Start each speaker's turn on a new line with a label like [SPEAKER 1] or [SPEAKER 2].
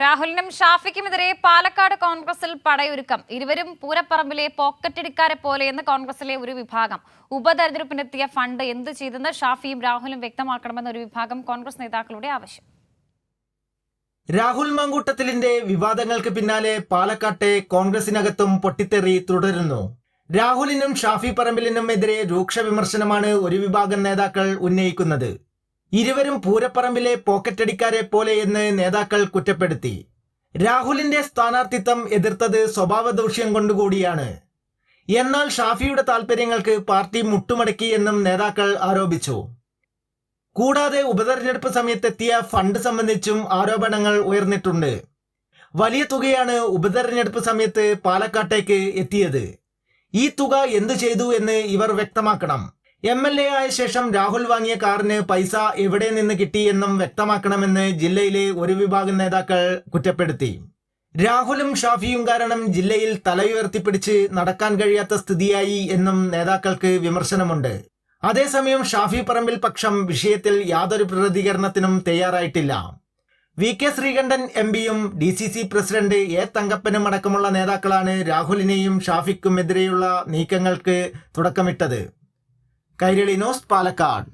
[SPEAKER 1] രാഹുലിനും ഷാഫിക്കുമെതിരെ പാലക്കാട് കോൺഗ്രസിൽ പടയൊരുക്കം. ഇരുവരും പൂരപ്പറമ്പിലെ പോക്കറ്റടിക്കാരെ പോലെയെന്ന് കോൺഗ്രസിലെ ഒരു വിഭാഗം. ഉപതെരഞ്ഞെടുപ്പിനെത്തിയ ഫണ്ട് എന്തു ചെയ്തെന്ന് ഷാഫിയും രാഹുലും വ്യക്തമാക്കണമെന്ന ഒരു വിഭാഗം കോൺഗ്രസ് നേതാക്കളുടെ ആവശ്യം.
[SPEAKER 2] രാഹുൽ മാങ്കൂട്ടത്തിലിന്റെ വിവാദങ്ങൾക്ക് പിന്നാലെ പാലക്കാട്ടെ കോൺഗ്രസിനകത്തും പൊട്ടിത്തെറി തുടരുന്നു. രാഹുലിനും ഷാഫി പറമ്പിലിനും എതിരെ രൂക്ഷ വിമർശനമാണ് ഒരു വിഭാഗം നേതാക്കൾ ഉന്നയിക്കുന്നത്. ഇരുവരും പൂരപ്പറമ്പിലെ പോക്കറ്റടിക്കാരെ പോലെയെന്ന് നേതാക്കൾ കുറ്റപ്പെടുത്തി. രാഹുലിന്റെ സ്ഥാനാർത്ഥിത്വം എതിർത്തത് സ്വഭാവ ദൂഷ്യം കൊണ്ടുകൂടിയാണ്. എന്നാൽ ഷാഫിയുടെ താൽപര്യങ്ങൾക്ക് പാർട്ടി മുട്ടുമടക്കി എന്നും നേതാക്കൾ ആരോപിച്ചു. കൂടാതെ ഉപതെരഞ്ഞെടുപ്പ് സമയത്തെത്തിയ ഫണ്ട് സംബന്ധിച്ചും ആരോപണങ്ങൾ ഉയർന്നിട്ടുണ്ട്. വലിയ തുകയാണ് ഉപതെരഞ്ഞെടുപ്പ് സമയത്ത് പാലക്കാട്ടേക്ക് എത്തിയത്. ഈ തുക എന്തു ചെയ്തു എന്ന് ഇവർ വ്യക്തമാക്കണം. MLA ആയ ശേഷം രാഹുൽ വാങ്ങിയ കാറിന് പൈസ എവിടെ നിന്ന് കിട്ടിയെന്നും വ്യക്തമാക്കണമെന്ന് ജില്ലയിലെ ഒരു വിഭാഗം നേതാക്കൾ കുറ്റപ്പെടുത്തി. രാഹുലും ഷാഫിയും കാരണം ജില്ലയിൽ തലയുയർത്തിപ്പിടിച്ച് നടക്കാൻ കഴിയാത്ത സ്ഥിതിയായി എന്നും നേതാക്കൾക്ക് വിമർശനമുണ്ട്. അതേസമയം ഷാഫി പറമ്പിൽ പക്ഷം വിഷയത്തിൽ യാതൊരു പ്രതികരണത്തിനും തയ്യാറായിട്ടില്ല. VK ശ്രീകണ്ഠൻ MPയും DCC പ്രസിഡന്റ് A തങ്കപ്പനും അടക്കമുള്ള നേതാക്കളാണ് രാഹുലിനെയും ഷാഫിക്കും എതിരെയുള്ള നീക്കങ്ങൾക്ക് തുടക്കമിട്ടത്. കൈരളി ന്യൂസ്, പാലക്കാട്.